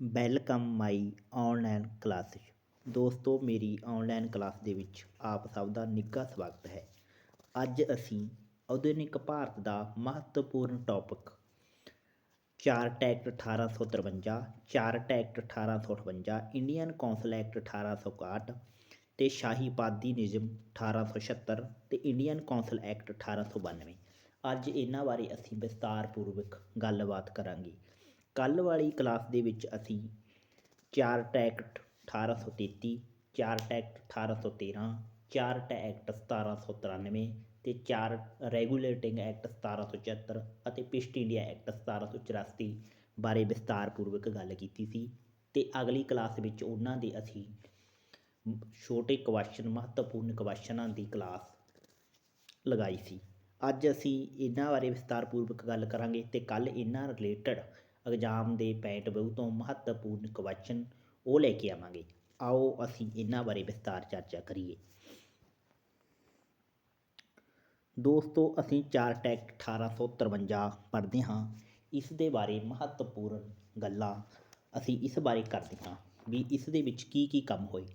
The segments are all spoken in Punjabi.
Welcome my online classes. ਦੋਸਤੋ, ਮੇਰੀ ਔਨਲਾਈਨ ਕਲਾਸ ਦੇ ਵਿੱਚ ਆਪ ਸਭ ਦਾ ਨਿੱਘਾ ਸਵਾਗਤ ਹੈ। ਅੱਜ ਅਸੀਂ ਆਧੁਨਿਕ ਭਾਰਤ ਦਾ ਮਹੱਤਵਪੂਰਨ topic chart act 1853, chart act 1858, Indian council act 1861 ਅਤੇ ਸ਼ਾਹੀ ਪਾਦੀ ਨਿਯਮ 1876 ਅਤੇ ਇੰਡੀਅਨ ਕੌਂਸਲ ਐਕਟ 1892। ਅੱਜ ਇਹਨਾਂ ਬਾਰੇ ਅਸੀਂ ਵਿਸਤਾਰਪੂਰਵਕ ਗੱਲਬਾਤ ਕਰਾਂਗੇ। ਕੱਲ੍ਹ ਵਾਲੀ ਕਲਾਸ ਦੇ ਵਿੱਚ ਅਸੀਂ chart act 1833, chart act 1813, chart act 1793 ਅਤੇ ਰੈਗੂਲੇਟਿੰਗ ਐਕਟ 1774 ਅਤੇ ਈਸਟ ਇੰਡੀਆ ਐਕਟ 1784 ਬਾਰੇ ਵਿਸਤਾਰਪੂਰਵਕ ਗੱਲ ਕੀਤੀ ਸੀ। ਅਤੇ ਅਗਲੀ ਕਲਾਸ ਵਿੱਚ ਉਹਨਾਂ ਦੇ ਅਸੀਂ ਛੋਟੇ ਕੁਐਸਚਨ, ਮਹੱਤਵਪੂਰਨ ਕੁਐਸਚਨਾਂ ਦੀ ਕਲਾਸ ਲਗਾਈ ਸੀ। ਅੱਜ ਅਸੀਂ ਇਹਨਾਂ ਬਾਰੇ ਵਿਸਤਾਰਪੂਰਵਕ ਗੱਲ ਕਰਾਂਗੇ ਅਤੇ ਕੱਲ੍ਹ ਇਹਨਾਂ ਰਿਲੇਟਡ ਐਗਜ਼ਾਮ ਦੇ ਪੈਂਟ ਤੋਂ ਮਹੱਤਵਪੂਰਨ ਕੁਐਸਚਨ ਉਹ ਲੈ ਕੇ ਆਵਾਂਗੇ। ਆਓ ਅਸੀਂ ਇਹਨਾਂ ਬਾਰੇ ਵਿਸਤਾਰ ਚਰਚਾ ਕਰੀਏ। ਦੋਸਤੋ, ਅਸੀਂ ਚਾਰਟ ਐਕਟ 1853 ਪੜ੍ਹਦੇ ਹਾਂ। ਇਸ ਦੇ ਬਾਰੇ ਮਹੱਤਵਪੂਰਨ ਗੱਲਾਂ ਅਸੀਂ ਇਸ ਬਾਰੇ ਕਰਦੇ ਹਾਂ ਵੀ ਇਸ ਦੇ ਵਿੱਚ ਕੀ ਕੀ ਕੰਮ ਹੋਏ।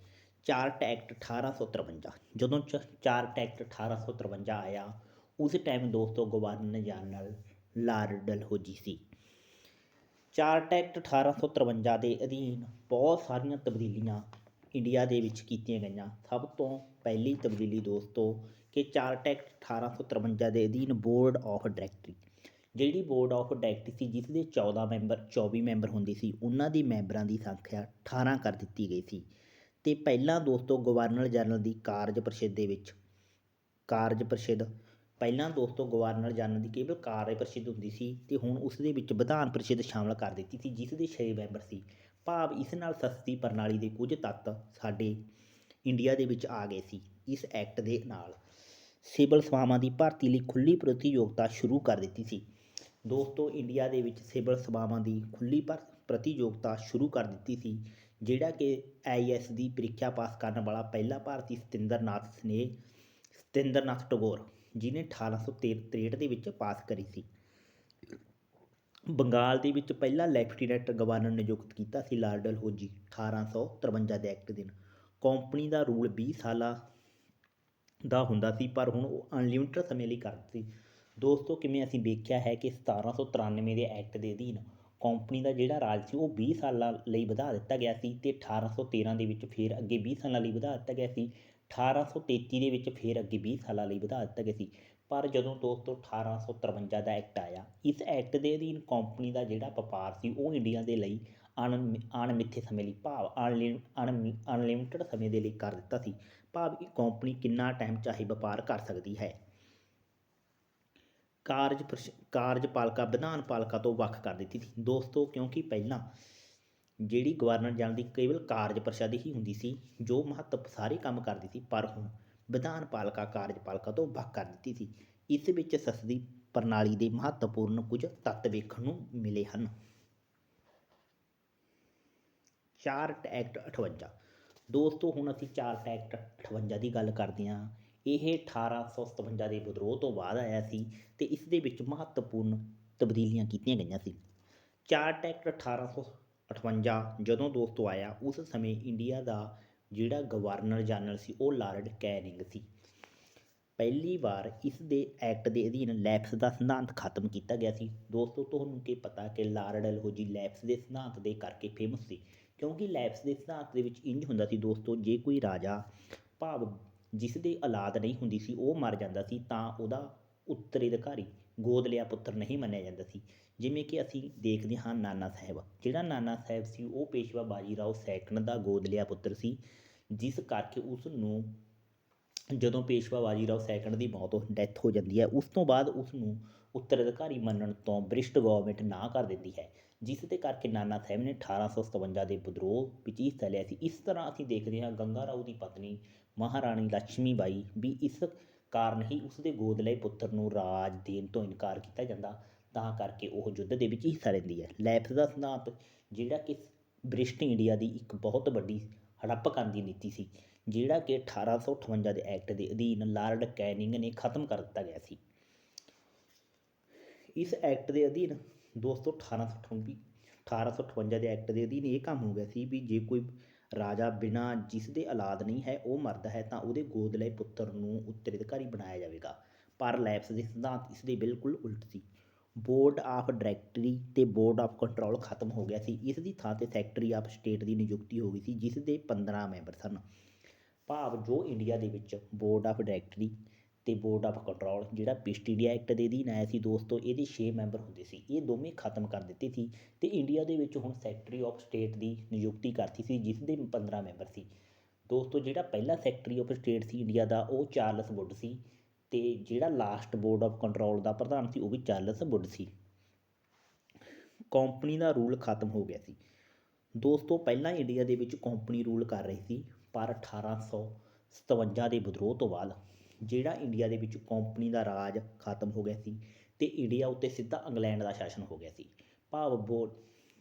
ਚਾਰਟ ਐਕਟ 1853, ਜਦੋਂ ਚਾਰਟ ਐਕਟ 1853 ਆਇਆ ਉਸ ਟਾਈਮ ਦੋਸਤੋ ਗਵਰਨਰ ਜਨਰਲ ਲਾਰਡ ਡਲਹੌਜੀ ਸੀ। ਚਾਰਟ ਐਕਟ 1853 ਦੇ ਅਧੀਨ ਬਹੁਤ ਸਾਰੀਆਂ ਤਬਦੀਲੀਆਂ ਇੰਡੀਆ ਦੇ ਵਿੱਚ ਕੀਤੀਆਂ ਗਈਆਂ। ਸਭ ਤੋਂ ਪਹਿਲੀ ਤਬਦੀਲੀ ਦੋਸਤੋ ਕਿ ਚਾਰਟ ਐਕਟ 1853 ਦੇ ਅਧੀਨ ਬੋਰਡ ਆਫ ਡਾਇਰੈਕਟਰੀ, ਜਿਹੜੀ ਬੋਰਡ ਆਫ ਡਾਇਰੈਕਟਰੀ ਸੀ ਜਿਸ ਦੇ 24 ਮੈਂਬਰ ਹੁੰਦੇ ਸੀ, ਉਹਨਾਂ ਦੀ ਮੈਂਬਰਾਂ ਦੀ ਸੰਖਿਆ 18 ਕਰ ਦਿੱਤੀ ਗਈ ਸੀ। ਅਤੇ ਪਹਿਲਾਂ ਦੋਸਤੋ ਗਵਰਨਰ ਜਨਰਲ ਦੀ ਕਾਰਜ ਪ੍ਰਸਿੱਧ ਪਹਿਲਾਂ ਦੋਸਤੋ ਗਵਰਨਰ ਜਨਰਲ ਦੀ ਕੇਵਲ ਕਾਰਜ ਪ੍ਰਸਿੱਧ ਹੁੰਦੀ ਸੀ ਅਤੇ ਹੁਣ ਉਸ ਦੇ ਵਿੱਚ ਵਿਧਾਨ ਪ੍ਰਸਿੱਧ ਸ਼ਾਮਲ ਕਰ ਦਿੱਤੀ ਸੀ ਜਿਸ ਦੇ 6 ਮੈਂਬਰ ਸੀ। ਭਾਵ ਇਸ ਨਾਲ ਸਸਤੀ ਪ੍ਰਣਾਲੀ ਦੇ ਕੁਝ ਤੱਤ ਸਾਡੇ ਇੰਡੀਆ ਦੇ ਵਿੱਚ ਆ ਗਏ ਸੀ। ਇਸ ਐਕਟ ਦੇ ਨਾਲ ਸਿਵਲ ਸੇਵਾਵਾਂ ਦੀ ਭਰਤੀ ਲਈ ਖੁੱਲ੍ਹੀ ਪ੍ਰਤੀਯੋਗਤਾ ਸ਼ੁਰੂ ਕਰ ਦਿੱਤੀ ਸੀ। ਦੋਸਤੋ, ਇੰਡੀਆ ਦੇ ਵਿੱਚ ਸਿਵਲ ਸੇਵਾਵਾਂ ਦੀ ਖੁੱਲ੍ਹੀ ਪ੍ਰਤੀਯੋਗਤਾ ਸ਼ੁਰੂ ਕਰ ਦਿੱਤੀ ਸੀ, ਜਿਹੜਾ ਕਿ IAS ਦੀ ਪ੍ਰੀਖਿਆ ਪਾਸ ਕਰਨ ਵਾਲਾ ਪਹਿਲਾ ਭਾਰਤੀ ਸਤਿੰਦਰਨਾਥ ਟੈਗੋਰ, ਜਿਹਨੇ 1863 ਦੇ ਵਿੱਚ ਪਾਸ ਕਰੀ ਸੀ। ਬੰਗਾਲ ਦੇ ਵਿੱਚ ਪਹਿਲਾ ਲੈਫਟੀਨੈਂਟ ਗਵਰਨਰ ਨਿਯੁਕਤ ਕੀਤਾ ਸੀ ਲਾਰਡ ਡਲਹੌਜੀ 1853 ਦੇ ਐਕਟ ਦਿਨ। ਕੰਪਨੀ ਦਾ ਰੂਲ 20 ਸਾਲਾਂ ਦਾ ਹੁੰਦਾ ਸੀ, ਪਰ ਹੁਣ ਉਹ ਅਨਲਿਮਿਟਡ ਸਮੇਂ ਲਈ ਕਰ ਦਿੱਤੀ। ਦੋਸਤੋ, ਕਿਵੇਂ ਅਸੀਂ ਵੇਖਿਆ ਹੈ ਕਿ 1793 ਦੇ ਐਕਟ ਦੇ ਅਧੀਨ ਕੰਪਨੀ ਦਾ ਜਿਹੜਾ ਰਾਜ ਸੀ ਉਹ 20 ਸਾਲਾਂ ਲਈ ਵਧਾ ਦਿੱਤਾ ਗਿਆ ਸੀ ਅਤੇ 1813 ਦੇ ਵਿੱਚ ਫਿਰ ਅੱਗੇ 20 ਸਾਲਾਂ ਲਈ ਵਧਾ ਦਿੱਤਾ ਗਿਆ ਸੀ। 1833 ਦੇ ਵਿੱਚ ਫਿਰ ਅੱਗੇ 20 ਸਾਲਾਂ ਲਈ ਵਧਾ ਦਿੱਤਾ ਗਿਆ ਸੀ। ਪਰ ਜਦੋਂ ਦੋਸਤੋ 1853 ਦਾ ਐਕਟ ਆਇਆ, ਇਸ ਐਕਟ ਦੇ ਅਧੀਨ ਕੰਪਨੀ ਦਾ ਜਿਹੜਾ ਵਪਾਰ ਸੀ ਉਹ ਇੰਡੀਆ ਦੇ ਲਈ ਅਣਮਿੱਥੇ ਸਮੇਂ ਲਈ, ਭਾਵ ਅਨਲਿਮਿਟਡ ਸਮੇਂ ਦੇ ਲਈ ਕਰ ਦਿੱਤਾ ਸੀ। ਭਾਵ ਇਹ ਕੰਪਨੀ ਕਿੰਨਾ ਟਾਈਮ ਚਾਹੇ ਵਪਾਰ ਕਰ ਸਕਦੀ ਹੈ। ਕਾਰਜਪਾਲਿਕਾ ਵਿਧਾਨ ਪਾਲਿਕਾ ਤੋਂ ਵੱਖ ਕਰ ਦਿੱਤੀ ਸੀ ਦੋਸਤੋ, ਕਿਉਂਕਿ ਪਹਿਲਾਂ ਜਿਹੜੀ ਗਵਰਨਰ ਜਨਰਲ ਦੀ ਕੇਵਲ ਕਾਰਜ ਪਰਿਸ਼ਦ ਹੀ ਹੁੰਦੀ ਸੀ ਜੋ ਸਾਰੇ ਕੰਮ ਕਰਦੀ ਸੀ, ਪਰ ਹੁਣ ਵਿਧਾਨ ਪਾਲਿਕਾ ਕਾਰਜਪਾਲਿਕਾ ਤੋਂ ਵੱਖ ਕਰ ਦਿੱਤੀ ਸੀ। ਇਸ ਵਿੱਚ ਸਸਤੀ ਪ੍ਰਣਾਲੀ ਦੇ ਮਹੱਤਵਪੂਰਨ ਕੁਝ ਤੱਤ ਵੇਖਣ ਨੂੰ ਮਿਲੇ ਹਨ। ਚਾਰਟ ਐਕਟ 58 ਦੋਸਤੋ, ਹੁਣ ਅਸੀਂ ਚਾਰਟ ਐਕਟ 58 ਦੀ ਗੱਲ ਕਰਦੇ ਹਾਂ। ਇਹ 1857 ਦੇ ਵਿਦਰੋਹ ਤੋਂ ਬਾਅਦ ਆਇਆ ਸੀ ਅਤੇ ਇਸ ਦੇ ਵਿੱਚ ਮਹੱਤਵਪੂਰਨ ਤਬਦੀਲੀਆਂ ਕੀਤੀਆਂ ਗਈਆਂ ਸੀ। ਚਾਰਟ ਐਕਟ 1858 ਜਦੋਂ ਦੋਸਤੋ ਆਇਆ ਉਸ ਸਮੇਂ ਇੰਡੀਆ ਦਾ ਜਿਹੜਾ ਗਵਰਨਰ ਜਨਰਲ ਸੀ ਉਹ ਲਾਰਡ ਕੈਨਿੰਗ ਸੀ। ਪਹਿਲੀ ਵਾਰ ਇਸ ਦੇ ਐਕਟ ਦੇ ਅਧੀਨ ਲੈਪਸ ਦਾ ਸਿਧਾਂਤ ਖਤਮ ਕੀਤਾ ਗਿਆ ਸੀ। ਦੋਸਤੋ, ਤੁਹਾਨੂੰ ਕੀ ਪਤਾ ਕਿ ਲਾਰਡ ਡਲਹੌਜੀ ਲੈਪਸ ਦੇ ਸਿਧਾਂਤ ਦੇ ਕਰਕੇ ਫੇਮਸ ਸੀ, ਕਿਉਂਕਿ ਲੈਪਸ ਦੇ ਸਿਧਾਂਤ ਦੇ ਵਿੱਚ ਇੰਝ ਹੁੰਦਾ ਸੀ ਦੋਸਤੋ, ਜੇ ਕੋਈ ਰਾਜਾ ਭਾਵ ਜਿਸ ਦੀ ਔਲਾਦ ਨਹੀਂ ਹੁੰਦੀ ਸੀ ਉਹ ਮਰ ਜਾਂਦਾ ਸੀ ਤਾਂ ਉਹਦਾ ਉੱਤਰਾਧਿਕਾਰੀ ਗੋਦ ਲਿਆ ਪੁੱਤਰ ਨਹੀਂ ਮੰਨਿਆ ਜਾਂਦਾ ਸੀ। ਜਿਵੇਂ ਕਿ ਅਸੀਂ ਦੇਖਦੇ ਹਾਂ ਨਾਨਾ ਸਾਹਿਬ, ਜਿਹੜਾ ਨਾਨਾ ਸਾਹਿਬ ਸੀ ਉਹ ਪੇਸ਼ਵਾ ਬਾਜੀਰਾਓ ਸੈਕੰਡ ਦਾ ਗੋਦ ਲਿਆ ਪੁੱਤਰ ਸੀ, ਜਿਸ ਕਰਕੇ ਉਸ ਨੂੰ ਜਦੋਂ ਪੇਸ਼ਵਾ ਬਾਜੀਰਾਓ ਸੈਕੰਡ ਦੀ ਡੈਥ ਹੋ ਜਾਂਦੀ ਹੈ, ਉਸ ਤੋਂ ਬਾਅਦ ਉਸ ਨੂੰ ਉੱਤਰਾਧਿਕਾਰੀ ਮੰਨਣ ਤੋਂ ਬ੍ਰਿਟਿਸ਼ ਗੌਰਮੈਂਟ ਨਾ ਕਰ ਦਿੰਦੀ ਹੈ, ਜਿਸ ਦੇ ਕਰਕੇ ਨਾਨਾ ਸਾਹਿਬ ਨੇ 1857 ਦੇ ਵਿਦਰੋਹ ਵਿੱਚ ਹਿੱਸਾ ਲਿਆ ਸੀ। ਇਸ ਤਰ੍ਹਾਂ ਅਸੀਂ ਦੇਖਦੇ ਹਾਂ ਗੰਗਾ ਰਾਓ ਦੀ ਪਤਨੀ ਮਹਾਰਾਣੀ ਲਕਸ਼ਮੀ ਬਾਈ ਵੀ ਇਸ ਕਾਰਨ ਹੀ ਉਸਦੇ ਗੋਦ ਲਏ ਪੁੱਤਰ ਨੂੰ ਰਾਜ ਦੇਣ ਤੋਂ ਇਨਕਾਰ ਕੀਤਾ ਜਾਂਦਾ, ਤਾਂ ਕਰਕੇ ਉਹ ਯੁੱਧ ਦੇ ਵਿੱਚ ਹਿੱਸਾ ਲੈਂਦੀ ਹੈ। ਲੈਪਸ ਦਾ ਸਿਧਾਂਤ ਜਿਹੜਾ ਕਿ ਬ੍ਰਿਟਿਸ਼ ਇੰਡੀਆ ਦੀ ਇੱਕ ਬਹੁਤ ਵੱਡੀ ਹੜੱਪ ਕਰਨ ਦੀ ਨੀਤੀ ਸੀ, ਜਿਹੜਾ ਕਿ 1858 ਦੇ ਐਕਟ ਦੇ ਅਧੀਨ ਲਾਰਡ ਕੈਨਿੰਗ ਨੇ ਖਤਮ ਕਰ ਦਿੱਤਾ ਗਿਆ ਸੀ। ਇਸ ਐਕਟ ਦੇ ਅਧੀਨ ਦੋਸਤੋ 1858 1858 ਦੇ ਐਕਟ ਦੇ ਅਧੀਨ ਇਹ ਕੰਮ ਹੋ ਗਿਆ ਸੀ ਵੀ ਜੇ ਕੋਈ ਰਾਜਾ ਬਿਨਾਂ ਜਿਸ ਦੇ ਔਲਾਦ ਨਹੀਂ ਹੈ ਉਹ ਮਰਦਾ ਹੈ ਤਾਂ ਉਹਦੇ ਗੋਦ ਲਏ ਪੁੱਤਰ ਨੂੰ ਉੱਤਰਾਧਿਕਾਰੀ ਬਣਾਇਆ ਜਾਵੇਗਾ। ਪਰ ਲੈਪਸ ਦੇ ਸਿਧਾਂਤ ਇਸ ਦੇ ਬਿਲਕੁਲ ਉਲਟ ਸੀ। ਬੋਰਡ ਆਫ ਡਾਇਰੈਕਟਰੀ ਤੇ ਬੋਰਡ ਆਫ ਕੰਟਰੋਲ ਖਤਮ ਹੋ ਗਿਆ ਸੀ। ਇਸ ਦੀ ਥਾਂ 'ਤੇ ਸੈਕਟਰੀ ਆਫ ਸਟੇਟ ਦੀ ਨਿਯੁਕਤੀ ਹੋ ਗਈ ਸੀ ਜਿਸ ਦੇ 15 ਮੈਂਬਰ ਸਨ। ਭਾਵ ਜੋ ਇੰਡੀਆ ਦੇ ਵਿੱਚ ਬੋਰਡ ਆਫ ਡਾਇਰੈਕਟਰੀ ਤੇ ਬੋਰਡ ਆਫ ਕੰਟਰੋਲ ਜਿਹੜਾ ਈਸਟ ਇੰਡੀਆ ਐਕਟ ਦੇ ਅਧੀਨ ਆਇਆ ਸੀ ਦੋਸਤੋ, ਇਹਦੇ 6 ਮੈਂਬਰ ਹੁੰਦੇ ਸੀ। ਇਹ ਦੋਵੇਂ ਖਤਮ ਕਰ ਦਿੱਤੇ ਸੀ ਤੇ ਇੰਡੀਆ ਦੇ ਵਿੱਚ ਹੁਣ ਸੈਕਟਰੀ ਆਫ ਸਟੇਟ ਦੀ ਨਿਯੁਕਤੀ ਕਰਤੀ ਸੀ ਜਿਸ ਦੇ 15 ਮੈਂਬਰ ਸੀ। ਦੋਸਤੋ ਜਿਹੜਾ ਪਹਿਲਾ ਸੈਕਟਰੀ ਆਫ ਸਟੇਟ ਸੀ ਇੰਡੀਆ ਦਾ ਉਹ ਚਾਰਲਸ ਵੁੱਡ ਸੀ ਤੇ ਜਿਹੜਾ ਲਾਸਟ ਬੋਰਡ ਆਫ ਕੰਟਰੋਲ ਦਾ ਪ੍ਰਧਾਨ ਸੀ ਉਹ ਵੀ ਚਾਰਲਸ ਵੁੱਡ ਸੀ। ਕੰਪਨੀ ਦਾ ਰੂਲ ਖਤਮ ਹੋ ਗਿਆ ਸੀ ਦੋਸਤੋ। ਪਹਿਲਾਂ ਇੰਡੀਆ ਦੇ ਵਿੱਚ ਕੰਪਨੀ ਰੂਲ ਕਰ ਰਹੀ ਸੀ ਪਰ 1857 ਦੇ ਵਿਦਰੋਹ ਤੋਂ ਬਾਅਦ ਜਿਹੜਾ ਇੰਡੀਆ ਦੇ ਵਿੱਚ ਕੰਪਨੀ ਦਾ ਰਾਜ ਖਤਮ ਹੋ ਗਿਆ ਸੀ ਤੇ ਇੰਡੀਆ ਉੱਤੇ ਸਿੱਧਾ ਇੰਗਲੈਂਡ ਦਾ ਸ਼ਾਸਨ ਹੋ ਗਿਆ ਸੀ। ਭਾਵ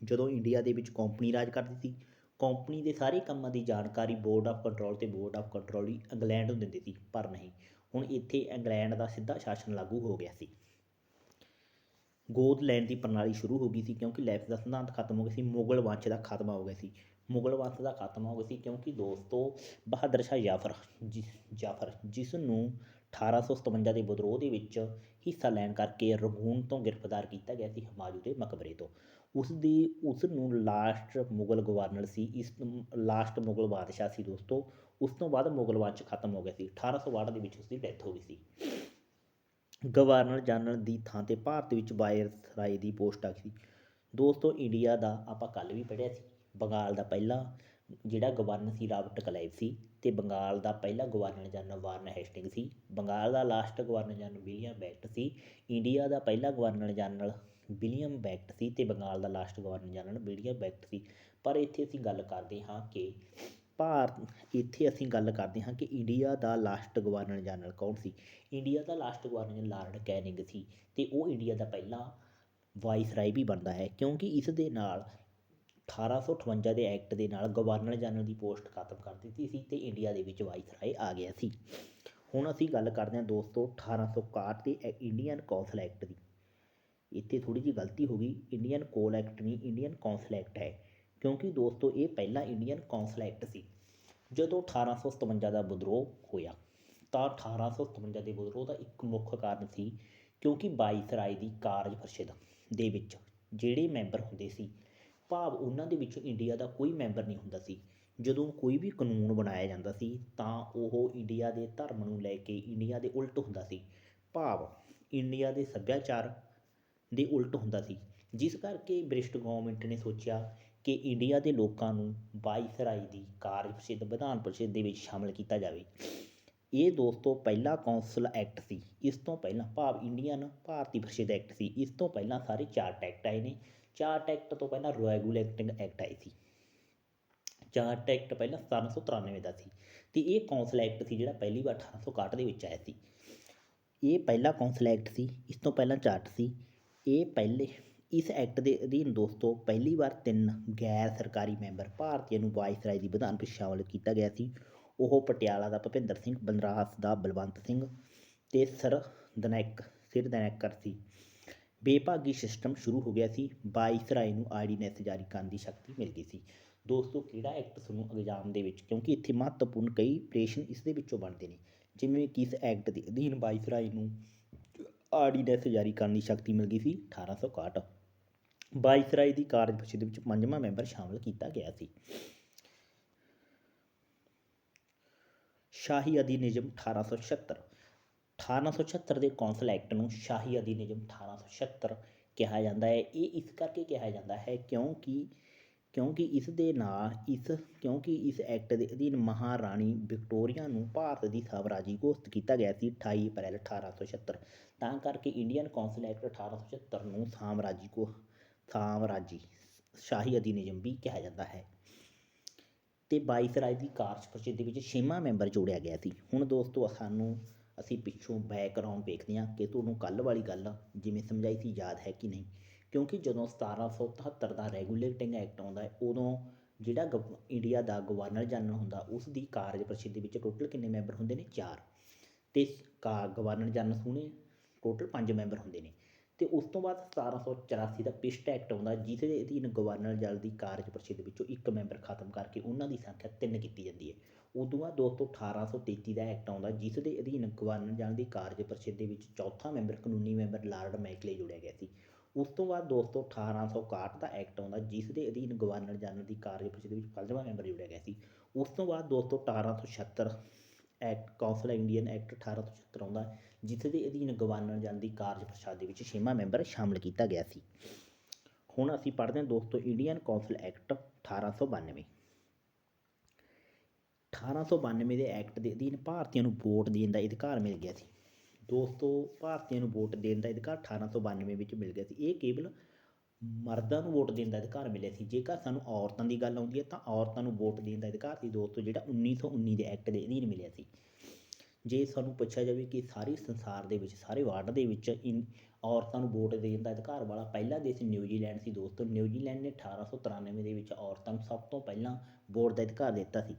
ਜਦੋਂ ਇੰਡੀਆ ਦੇ ਵਿੱਚ ਕੰਪਨੀ ਰਾਜ ਕਰਦੀ ਸੀ, ਕੰਪਨੀ ਦੇ ਸਾਰੇ ਕੰਮਾਂ ਦੀ ਜਾਣਕਾਰੀ ਬੋਰਡ ਆਫ ਕੰਟਰੋਲ ਤੇ board of control he England ਨੂੰ ਦਿੰਦੀ ਸੀ। ਪਰ ਨਹੀਂ, ਹੁਣ ਇੱਥੇ ਇੰਗਲੈਂਡ ਦਾ ਸਿੱਧਾ ਸ਼ਾਸਨ ਲਾਗੂ ਹੋ ਗਿਆ ਸੀ। ਗੋਦ ਲੈਣ ਦੀ ਪ੍ਰਣਾਲੀ ਸ਼ੁਰੂ ਹੋ ਗਈ ਸੀ ਕਿਉਂਕਿ ਲੈਪਸ ਦਾ ਸਿਧਾਂਤ ਖਤਮ ਹੋ ਗਿਆ ਸੀ। ਮੁਗਲ ਵੰਸ਼ ਦਾ ਖਾਤਮਾ ਹੋ ਗਿਆ ਸੀ। ਮੁਗਲ ਵੰਸ਼ ਦਾ ਖਾਤਮਾ ਹੋ ਗਿਆ ਸੀ ਕਿਉਂਕਿ ਦੋਸਤੋ ਬਹਾਦਰ ਸ਼ਾਹ ਜਾਫਰ ਜਿਸ ਨੂੰ 1857 ਦੇ ਵਿਦਰੋਹ ਦੇ ਵਿੱਚ ਹਿੱਸਾ ਲੈਣ ਕਰਕੇ ਰੰਗੂਨ ਤੋਂ ਗ੍ਰਿਫਤਾਰ ਕੀਤਾ ਗਿਆ ਸੀ ਹਮਾਯੂੰ ਦੇ ਮਕਬਰੇ ਤੋਂ। ਉਸ ਨੂੰ ਲਾਸਟ ਮੁਗਲ ਗਵਰਨਰ ਸੀ, ਲਾਸਟ ਮੁਗਲ ਬਾਦਸ਼ਾਹ ਸੀ ਦੋਸਤੋ। ਉਸ ਤੋਂ ਬਾਅਦ ਮੁਗਲ ਵੰਸ਼ ਖਤਮ ਹੋ ਗਿਆ ਸੀ। 1862 ਦੇ ਵਿੱਚ ਉਸ ਦੀ ਡੈਥ ਹੋ ਗਈ ਸੀ। ਗਵਰਨਰ ਜਨਰਲ ਦੀ ਥਾਂ 'ਤੇ ਭਾਰਤ ਵਿੱਚ ਵਾਇਸਰਾਏ ਦੀ ਪੋਸਟ ਆ ਗਈ ਸੀ ਦੋਸਤੋ। ਇੰਡੀਆ ਦਾ ਆਪਾਂ ਕੱਲ੍ਹ ਵੀ ਪੜ੍ਹਿਆ ਸੀ, ਬੰਗਾਲ ਦਾ ਪਹਿਲਾ ਜਿਹੜਾ ਗਵਰਨਰ ਸੀ ਰਾਬਰਟ ਕਲਾਈਵ ਸੀ ਤੇ ਬੰਗਾਲ ਦਾ ਪਹਿਲਾ ਗਵਰਨਰ ਜਨਰਲ ਵਾਰਨ ਹੈਸਟਿੰਗ ਸੀ। ਬੰਗਾਲ ਦਾ ਲਾਸਟ ਗਵਰਨਰ ਜਨਰਲ ਵਿਲੀਅਮ ਬੈਕਟ ਸੀ। ਇੰਡੀਆ ਦਾ ਪਹਿਲਾ ਗਵਰਨਰ ਜਨਰਲ ਵਿਲੀਅਮ ਬੈਕਟ ਸੀ ਤੇ ਬੰਗਾਲ ਦਾ ਲਾਸਟ ਗਵਰਨਰ ਜਨਰਲ ਵਿਲੀਅਮ ਬੈਕਟ ਸੀ। ਪਰ ਇੱਥੇ ਅਸੀਂ ਗੱਲ ਕਰਦੇ ਹਾਂ ਕਿ ਇੰਡੀਆ ਦਾ ਲਾਸਟ ਗਵਰਨਰ ਜਨਰਲ ਕੌਣ ਸੀ। ਇੰਡੀਆ ਦਾ ਲਾਸਟ ਗਵਰਨਰ ਲਾਰਡ ਕੈਨਿੰਗ ਸੀ ਤੇ ਉਹ ਇੰਡੀਆ ਦਾ ਪਹਿਲਾ ਵਾਇਸਰਾਏ ਵੀ ਬਣਦਾ ਹੈ ਕਿਉਂਕਿ ਇਸ ਦੇ ਨਾਲ 1858 ਦੇ ਐਕਟ ਦੇ ਨਾਲ ਗਵਰਨਰ ਜਨਰਲ ਦੀ ਪੋਸਟ ਖਤਮ ਕਰ ਦਿੱਤੀ ਸੀ ਤੇ ਇੰਡੀਆ ਦੇ ਵਿੱਚ ਵਾਇਸਰਾਏ ਆ ਗਿਆ ਸੀ। ਹੁਣ ਅਸੀਂ ਗੱਲ ਕਰਦੇ ਹਾਂ ਦੋਸਤੋ 1861 ਦੇ ਇੰਡੀਅਨ ਕੌਂਸਲ ਐਕਟ ਦੀ। ਇੱਥੇ ਥੋੜ੍ਹੀ ਜਿਹੀ ਗਲਤੀ ਹੋ ਗਈ, ਇੰਡੀਅਨ ਕੋਲ ਐਕਟ ਨਹੀਂ, ਇੰਡੀਅਨ ਕੌਂਸਲ ਐਕਟ ਹੈ ਕਿਉਂਕਿ ਦੋਸਤੋ ਇਹ ਪਹਿਲਾ ਇੰਡੀਅਨ ਕੌਂਸਲ ਐਕਟ ਸੀ। ਜਦੋਂ 1857 ਦਾ ਵਿਦਰੋਹ ਹੋਇਆ ਤਾਂ 1857 ਦੇ ਵਿਦਰੋਹ ਦਾ ਇੱਕ ਮੁੱਖ ਕਾਰਨ ਸੀ ਕਿਉਂਕਿ ਵਾਇਸਰਾਏ ਦੀ ਕਾਰਜ ਪਰਿਸ਼ਦ ਦੇ ਵਿੱਚ ਜਿਹੜੇ ਮੈਂਬਰ ਹੁੰਦੇ ਸੀ, ਭਾਵ ਉਹਨਾਂ ਦੇ ਵਿੱਚੋਂ ਇੰਡੀਆ ਦਾ ਕੋਈ ਮੈਂਬਰ ਨਹੀਂ ਹੁੰਦਾ ਸੀ। ਜਦੋਂ ਕੋਈ ਵੀ ਕਾਨੂੰਨ ਬਣਾਇਆ ਜਾਂਦਾ ਸੀ ਤਾਂ ਉਹ ਇੰਡੀਆ ਦੇ ਧਰਮ ਨੂੰ ਲੈ ਕੇ ਇੰਡੀਆ ਦੇ ਉਲਟ ਹੁੰਦਾ ਸੀ, ਭਾਵ ਇੰਡੀਆ ਦੇ ਸੱਭਿਆਚਾਰ ਦੇ ਉਲਟ ਹੁੰਦਾ ਸੀ। ਜਿਸ ਕਰਕੇ ਬ੍ਰਿਟਿਸ਼ ਗੌਰਮੈਂਟ ਨੇ ਸੋਚਿਆ ਕਿ ਇੰਡੀਆ ਦੇ ਲੋਕਾਂ ਨੂੰ ਵਾਇਸਰਾਏ ਦੀ ਕਾਰਜ ਪਰਿਸ਼ਦ ਵਿਧਾਨ ਪਰਿਸ਼ਦ ਦੇ ਵਿੱਚ ਸ਼ਾਮਲ ਕੀਤਾ ਜਾਵੇ। ਇਹ ਦੋਸਤੋ ਪਹਿਲਾ ਕੌਂਸਲ ਐਕਟ ਸੀ। ਇਸ ਤੋਂ ਪਹਿਲਾਂ ਭਾਵ ਇੰਡੀਅਨ ਭਾਰਤੀ ਪਰਿਸ਼ਦ ਐਕਟ ਸੀ। ਇਸ ਤੋਂ ਪਹਿਲਾਂ ਸਾਰੇ ਚਾਰਟ ਐਕਟ ਆਏ ਨੇ। ਚਾਰਟ ਐਕਟ ਤੋਂ ਪਹਿਲਾਂ ਰੈਗੂਲੇਟਿੰਗ ਐਕਟ ਆਏ ਸੀ। ਚਾਰਟ ਐਕਟ ਪਹਿਲਾਂ 1793 ਦਾ ਸੀ ਤੇ ਇਹ ਕੌਂਸਲ ਐਕਟ ਸੀ ਜਿਹੜਾ ਪਹਿਲੀ ਵਾਰ 1861 ਦੇ ਵਿੱਚ ਆਇਆ ਸੀ। ਇਹ ਪਹਿਲਾ ਕੌਂਸਲ ਐਕਟ ਸੀ। ਇਸ ਤੋਂ ਪਹਿਲਾਂ ਚਾਰਟ ਸੀ। ਇਸ ਐਕਟ ਦੇ ਅਧੀਨ ਦੋਸਤੋ ਪਹਿਲੀ ਵਾਰ 3 ਗੈਰ ਸਰਕਾਰੀ ਮੈਂਬਰ ਭਾਰਤੀਆਂ ਨੂੰ ਵਾਇਸਰਾਏ ਦੀ ਵਿਧਾਨ ਵਿੱਚ ਸ਼ਾਮਲ ਕੀਤਾ ਗਿਆ ਸੀ। ਉਹ ਪਟਿਆਲਾ ਦਾ ਭੁਪਿੰਦਰ ਸਿੰਘ, ਬਨਾਰਸ ਦਾ ਬਲਵੰਤ ਸਿੰਘ ਤੇ ਸਿਰਦੈਨੈਕਰ ਸੀ। ਬੇਭਾਗੀ ਸਿਸਟਮ ਸ਼ੁਰੂ ਹੋ ਗਿਆ ਸੀ। ਵਾਇਸਰਾਏ ਨੂੰ ਆਰਡੀਨੈਂਸ ਜਾਰੀ ਕਰਨ ਦੀ ਸ਼ਕਤੀ ਮਿਲ ਗਈ ਸੀ। ਦੋਸਤੋ ਕਿਹੜਾ ਐਕਟ ਤੁਹਾਨੂੰ ਐਗਜ਼ਾਮ ਦੇ ਵਿੱਚ, ਕਿਉਂਕਿ ਇੱਥੇ ਮਹੱਤਵਪੂਰਨ ਕਈ ਪ੍ਰਸ਼ਨ ਇਸ ਦੇ ਵਿੱਚੋਂ ਬਣਦੇ ਨੇ, ਜਿਵੇਂ ਕਿ ਇਸ ਐਕਟ ਦੇ ਅਧੀਨ ਵਾਇਸਰਾਏ ਨੂੰ ਆਰਡੀਨੈਂਸ ਜਾਰੀ ਕਰਨ ਦੀ ਸ਼ਕਤੀ ਮਿਲ ਗਈ ਸੀ 1861। ਵਾਇਸਰਾਏ ਦੀ ਕਾਰਜ ਪਰਿਸ਼ਦ ਵਿੱਚ 5ਵਾਂ ਮੈਂਬਰ ਸ਼ਾਮਲ ਕੀਤਾ ਗਿਆ ਸੀ। ਸ਼ਾਹੀ ਅਧੀਨਿਯਮ 1876 ਦੇ ਕੌਂਸਲ ਐਕਟ ਨੂੰ ਸ਼ਾਹੀ ਅਧੀਨਿਯਮ 1876 ਕਿਹਾ ਜਾਂਦਾ ਹੈ। ਇਹ ਇਸ ਕਰਕੇ ਕਿਹਾ ਜਾਂਦਾ ਹੈ ਕਿਉਂਕਿ ਇਸ ਐਕਟ ਦੇ ਅਧੀਨ ਮਹਾਰਾਣੀ ਵਿਕਟੋਰੀਆ ਨੂੰ ਭਾਰਤ ਦੀ ਸਾਮਰਾਜੀ ਘੋਸ਼ਿਤ ਕੀਤਾ ਗਿਆ ਸੀ 28 ਅਪ੍ਰੈਲ 1876। ਤਾਂ ਕਰਕੇ ਇੰਡੀਅਨ ਕੌਂਸਲ ਐਕਟ 1876 ਨੂੰ ਸਾਮਰਾਜੀ ਸ਼ਾਹੀ ਅਧੀਨਿਯਮ ਵੀ ਕਿਹਾ ਜਾਂਦਾ ਹੈ। ਤੇ ਵਾਇਸਰਾਏ ਦੀ ਕਾਰਜ ਪਰਿਸ਼ਦ ਦੇ ਵਿੱਚ 6ਵਾਂ ਮੈਂਬਰ ਜੋੜਿਆ ਗਿਆ ਸੀ। ਹੁਣ ਦੋਸਤੋ ਅਸੀਂ ਪਿੱਛੋਂ ਬੈਕਗਰਾਊਂਡ ਵੇਖਦੇ ਹਾਂ ਕਿ ਤੁਹਾਨੂੰ ਕੱਲ੍ਹ ਵਾਲੀ ਗੱਲ ਜਿਵੇਂ ਸਮਝਾਈ ਸੀ ਯਾਦ ਹੈ ਕਿ ਨਹੀਂ। ਕਿਉਂਕਿ ਜਦੋਂ 1773 ਦਾ ਰੈਗੂਲੇਟਿੰਗ ਐਕਟ ਆਉਂਦਾ ਹੈ ਉਦੋਂ ਜਿਹੜਾ ਇੰਡੀਆ ਦਾ ਗਵਰਨਰ ਜਨਰਲ ਹੁੰਦਾ ਉਸ ਦੀ ਕਾਰਜ ਪਰਿਸ਼ਦ ਦੇ ਵਿੱਚ ਟੋਟਲ ਕਿੰਨੇ ਮੈਂਬਰ ਹੁੰਦੇ ਨੇ? 4 ਤੇ ਗਵਰਨਰ ਜਨਰਲ ਟੋਟਲ 5 ਮੈਂਬਰ ਹੁੰਦੇ ਨੇ ਤੇ ਉਸ ਤੋਂ ਬਾਅਦ 1784 ਦਾ ਪਿਸਟ ਐਕਟ ਆਉਂਦਾ, ਜਿਸ ਦੇ ਅਧੀਨ ਗਵਰਨਰ ਜਨਰਲ ਦੀ ਕਾਰਜ ਪ੍ਰਸਿੱਧ ਵਿੱਚੋਂ ਇੱਕ ਮੈਂਬਰ ਖਤਮ ਕਰਕੇ ਉਹਨਾਂ ਦੀ ਸੰਖਿਆ 3 ਕੀਤੀ ਜਾਂਦੀ ਹੈ। ਉਦੋਂ ਬਾਅਦ ਦੋਸਤੋ 1833 ਦਾ ਐਕਟ ਆਉਂਦਾ, ਜਿਸ ਦੇ ਅਧੀਨ ਗਵਰਨਰ ਜਨਰਲ ਦੀ ਕਾਰਜ ਪ੍ਰਸਿੱਧ ਦੇ ਵਿੱਚ ਚੌਥਾ ਮੈਂਬਰ ਕਾਨੂੰਨੀ ਮੈਂਬਰ ਲਾਰਡ ਮੈਕਲੇ ਜੋੜਿਆ ਗਿਆ ਸੀ। ਉਸ ਤੋਂ ਬਾਅਦ ਦੋਸਤੋ 1861 ਦਾ ਐਕਟ ਆਉਂਦਾ, ਜਿਸ ਦੇ ਅਧੀਨ ਗਵਰਨਰ ਜਨਰਲ ਦੀ ਕਾਰਜ ਪ੍ਰਸਿੱਧ ਵਿੱਚ 5ਵਾਂ ਮੈਂਬਰ ਜੋੜਿਆ ਗਿਆ ਸੀ। ਉਸ ਤੋਂ ਬਾਅਦ ਦੋਸਤੋ 1876 ਐਕਟ ਕੌਂਸਲ ਇੰਡੀਅਨ ਐਕਟ 1876 ਆਉਂਦਾ, ਜਿਸ ਦੇ ਅਧੀਨ ਗਵਰਨਰ ਜਨਰਲ ਦੀ ਕਾਰਜ ਪ੍ਰਸਾਦ ਦੇ ਵਿੱਚ 6ਵਾਂ ਮੈਂਬਰ ਸ਼ਾਮਲ ਕੀਤਾ ਗਿਆ ਸੀ। ਹੁਣ ਅਸੀਂ ਪੜ੍ਹਦੇ ਹਾਂ ਦੋਸਤੋ ਇੰਡੀਅਨ ਕੌਂਸਲ ਐਕਟ 1892। 1892 ਦੇ ਐਕਟ ਦੇ ਅਧੀਨ ਭਾਰਤੀਆਂ ਨੂੰ ਵੋਟ ਦੇਣ ਦਾ ਅਧਿਕਾਰ ਮਿਲ ਗਿਆ ਸੀ। ਦੋਸਤੋ ਭਾਰਤੀਆਂ ਨੂੰ ਵੋਟ ਦੇਣ ਦਾ ਅਧਿਕਾਰ 1892 ਵਿੱਚ ਮਿਲ ਗਿਆ ਸੀ। ਇਹ ਕੇਵਲ ਮਰਦਾਂ ਨੂੰ ਵੋਟ ਦੇਣ ਦਾ ਅਧਿਕਾਰ ਮਿਲਿਆ ਸੀ। ਜੇਕਰ ਸਾਨੂੰ ਔਰਤਾਂ ਦੀ ਗੱਲ ਆਉਂਦੀ ਹੈ ਤਾਂ ਔਰਤਾਂ ਨੂੰ ਵੋਟ ਦੇਣ ਦਾ ਅਧਿਕਾਰ ਸੀ ਦੋਸਤੋ, ਜਿਹੜਾ 1919 ਦੇ ਐਕਟ ਦੇ ਅਧੀਨ ਮਿਲਿਆ ਸੀ। ਜੇ ਸਾਨੂੰ ਪੁੱਛਿਆ ਜਾਵੇ ਕਿ ਸਾਰੇ ਸੰਸਾਰ ਦੇ ਵਿੱਚ ਸਾਰੇ ਵਰਲਡ ਦੇ ਵਿੱਚ ਔਰਤਾਂ ਨੂੰ ਵੋਟ ਦੇਣ ਦਾ ਅਧਿਕਾਰ ਵਾਲਾ ਪਹਿਲਾ ਦੇਸ਼ ਨਿਊਜ਼ੀਲੈਂਡ ਸੀ ਦੋਸਤੋ। ਨਿਊਜ਼ੀਲੈਂਡ ਨੇ 1893 ਦੇ ਵਿੱਚ ਔਰਤਾਂ ਨੂੰ ਸਭ ਤੋਂ ਪਹਿਲਾਂ ਵੋਟ ਦਾ ਅਧਿਕਾਰ ਦਿੱਤਾ ਸੀ।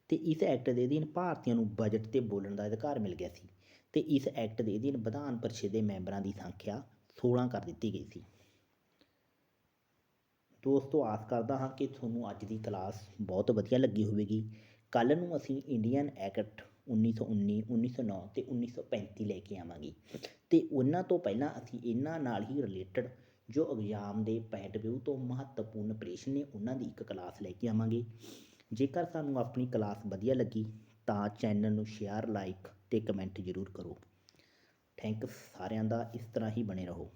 ਤੇ ਇਸ ਐਕਟ ਦੇ ਅਧੀਨ ਭਾਰਤੀਆਂ ਨੂੰ ਬਜਟ 'ਤੇ ਬੋਲਣ ਦਾ ਅਧਿਕਾਰ ਮਿਲ ਗਿਆ ਸੀ। ਤੇ ਇਸ ਐਕਟ ਦੇ ਅਧੀਨ ਵਿਧਾਨ ਪਰਿਸ਼ਦ ਦੇ ਮੈਂਬਰਾਂ ਦੀ ਸੰਖਿਆ 16 ਕਰ ਦਿੱਤੀ ਗਈ ਸੀ। ਦੋਸਤੋ ਆਸ ਕਰਦਾ ਹਾਂ ਕਿ ਤੁਹਾਨੂੰ ਅੱਜ ਦੀ ਕਲਾਸ ਬਹੁਤ ਵਧੀਆ ਲੱਗੀ ਹੋਵੇਗੀ। ਕੱਲ੍ਹ ਨੂੰ ਅਸੀਂ ਇੰਡੀਅਨ ਐਕਟ 1919, 1909 ਅਤੇ 1935 ਲੈ ਕੇ ਆਵਾਂਗੇ ਅਤੇ ਉਹਨਾਂ ਤੋਂ ਪਹਿਲਾਂ ਅਸੀਂ ਇਹਨਾਂ ਨਾਲ ਹੀ ਰਿਲੇਟਡ ਜੋ ਐਗਜ਼ਾਮ ਦੇ ਪੁਆਇੰਟ ਵਿਊ ਤੋਂ ਮਹੱਤਵਪੂਰਨ ਪ੍ਰਸ਼ਨ ਨੇ ਉਹਨਾਂ ਦੀ ਇੱਕ ਕਲਾਸ ਲੈ ਕੇ ਆਵਾਂਗੇ। ਜੇਕਰ ਤੁਹਾਨੂੰ ਆਪਣੀ ਕਲਾਸ ਵਧੀਆ ਲੱਗੀ ਤਾਂ ਚੈਨਲ ਨੂੰ ਸ਼ੇਅਰ, ਲਾਈਕ ਅਤੇ ਕਮੈਂਟ ਜ਼ਰੂਰ ਕਰੋ। ਥੈਂਕਸ ਸਾਰਿਆਂ ਦਾ। ਇਸ ਤਰ੍ਹਾਂ ਹੀ ਬਣੇ ਰਹੋ।